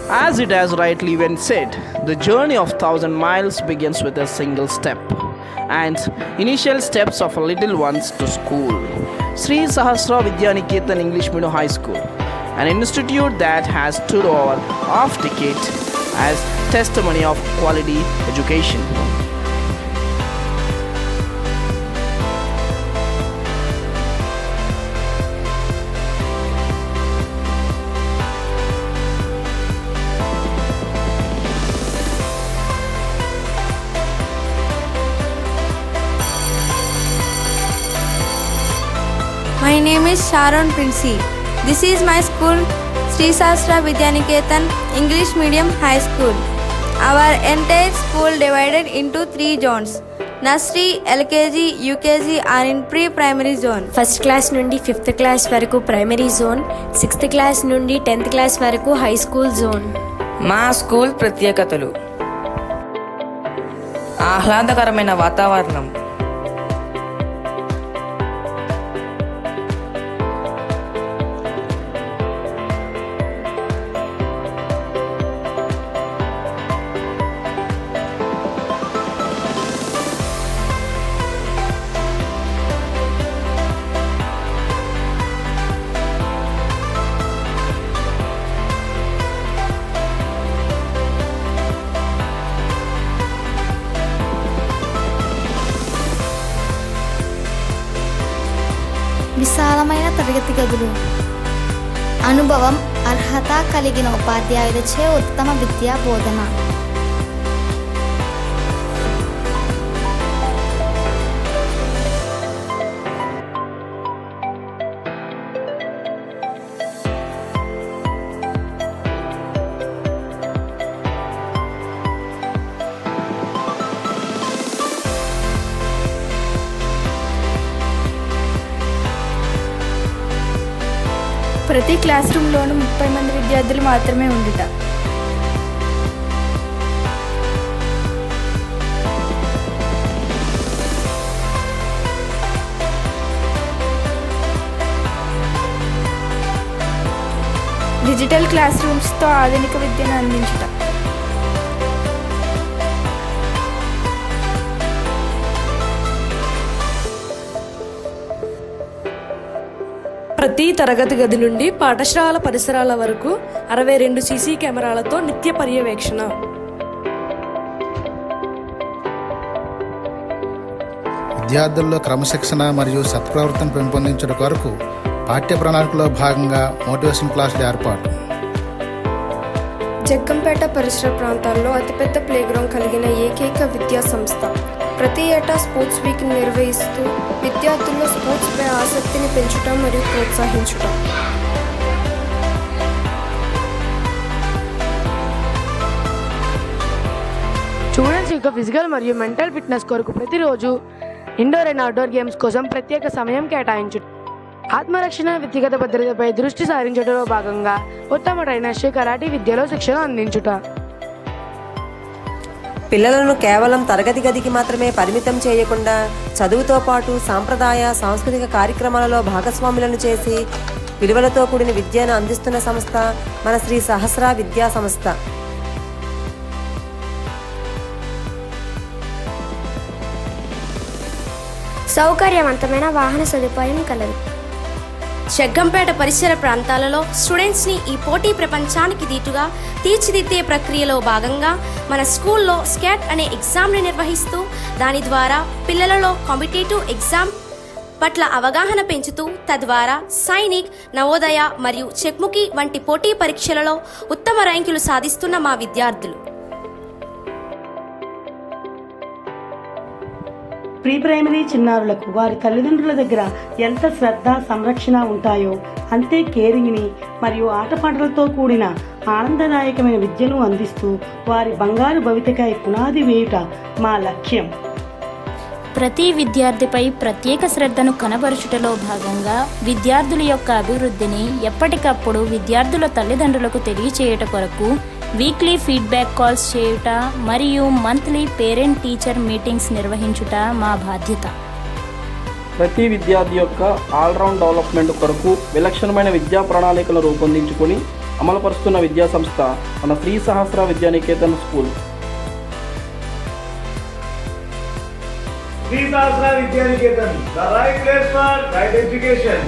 As it has rightly been said, the journey of 1,000 miles begins with a single step and initial steps of little ones to school. Sri Sahasra Vidyaniketan English Medium High School, an institute that has stood over half decade as testimony of quality education. My name is Sharon Princey. This is my school, Sri Sahasra Vidyaniketan English Medium High School. Our entire school divided into 3 zones. Nursery, LKG, UKG are in pre-primary zone. First class నుండి 5th class వరకు primary zone, 6th class నుండి 10th class వరకు high school zone. మా school ప్రత్యేకతలు: ఆహ్లాదకరమైన వాతావరణం, విశాలమైన తరగతి గదులు, అనుభవం, అర్హత కలిగిన ఉపాధ్యాయులచే ఉత్తమ విద్యా బోధన. ప్రతి క్లాస్ రూమ్లోనూ 30 మంది విద్యార్థులు మాత్రమే ఉండుట. డిజిటల్ క్లాస్ రూమ్స్తో ఆధునిక విద్యను అందించుట. ప్రతి తరగతి గది నుండి పాఠశాల పరిసరాల వరకు 62 సీసీ కెమెరాలతో నిత్య పర్యవేక్షణ. విద్యార్థుల్లో క్రమశిక్షణ మరియు సత్ప్రవర్తన పెంపొందించడం కొరకు పాఠ్య ప్రణాళికలో భాగంగా మోటివేషన్ క్లాసుల ఏర్పాటు. జగ్గంపేట పరిసర ప్రాంతాల్లో అతిపెద్ద ప్లేగ్రౌండ్ కలిగిన ఏకైక విద్యా సంస్థ. ప్రతి ఏటా స్పోర్ట్స్ వీక్ నిర్వహిస్తూ విద్యార్థుల్లో స్పోర్ట్స్పై ఆసక్తిని పెంచుట మరియు ప్రోత్సహించుట. స్టూడెంట్స్ యొక్క ఫిజికల్ మరియు మెంటల్ ఫిట్నెస్ కొరకు ప్రతిరోజు ఇండోర్ అండ్ అవుట్డోర్ గేమ్స్ కోసం ప్రత్యేక సమయం కేటాయించుట. ఆత్మరక్షణ, వ్యక్తిగత భద్రతపై దృష్టి సారించడంలో భాగంగా ఉత్తమ ట్రైనర్స్ కరాటే విద్యలో శిక్షణ అందించుట. పిల్లలను కేవలం తరగతి గదికి మాత్రమే పరిమితం చేయకుండా చదువుతో పాటు సాంప్రదాయ సాంస్కృతిక కార్యక్రమాలలో భాగస్వాములను చేసి విలువలతో కూడిన విద్యను అందిస్తున్న సంస్థ మన శ్రీ సహస్ర విద్యా సంస్థ. సౌకర్యవంతమైన వాహన సదుపాయం కలదు. జగ్గంపేట పరిసర ప్రాంతాలలో స్టూడెంట్స్ని ఈ పోటీ ప్రపంచానికి దీటుగా తీర్చిదిద్దే ప్రక్రియలో భాగంగా మన స్కూల్లో స్కాట్ అనే ఎగ్జామ్ని నిర్వహిస్తూ దాని ద్వారా పిల్లలలో కాంపిటేటివ్ ఎగ్జామ్ పట్ల అవగాహన పెంచుతూ తద్వారా సైనిక్, నవోదయ మరియు చెక్ముఖి వంటి పోటీ పరీక్షలలో ఉత్తమ ర్యాంకులు సాధిస్తున్న మా విద్యార్థులు. ప్రీ ప్రైమరీ చిన్నారులకు వారి తల్లిదండ్రుల దగ్గర ఎంత శ్రద్ధ, సంరక్షణ ఉంటాయో అంతే కేరింగ్ని మరియు ఆటపాటలతో కూడిన ఆనందదాయకమైన విద్యను అందిస్తూ వారి బంగారు భవితకై పునాది వేయుట మా లక్ష్యం. ప్రతి విద్యార్థిపై ప్రత్యేక శ్రద్ధను కనబరుచుటలో భాగంగా విద్యార్థుల యొక్క అభివృద్ధిని ఎప్పటికప్పుడు విద్యార్థుల తల్లిదండ్రులకు తెలియచేయుట కొరకు వీక్లీ ఫీడ్బ్యాక్ కాల్స్ చేయుట మరియు మంత్లీ పేరెంట్ టీచర్ మీటింగ్స్ నిర్వహించుట మా బాధ్యత. ప్రతి విద్యార్థి యొక్క ఆల్రౌండ్ డెవలప్మెంట్ కొరకు విలక్షణమైన విద్యా ప్రణాళికలు రూపొందించుకొని అమలుపరుస్తున్న విద్యా సంస్థ మన Sri Sahasra Vidyaniketan school. Sri Sahasra Vidyaniketan, the right place for right education.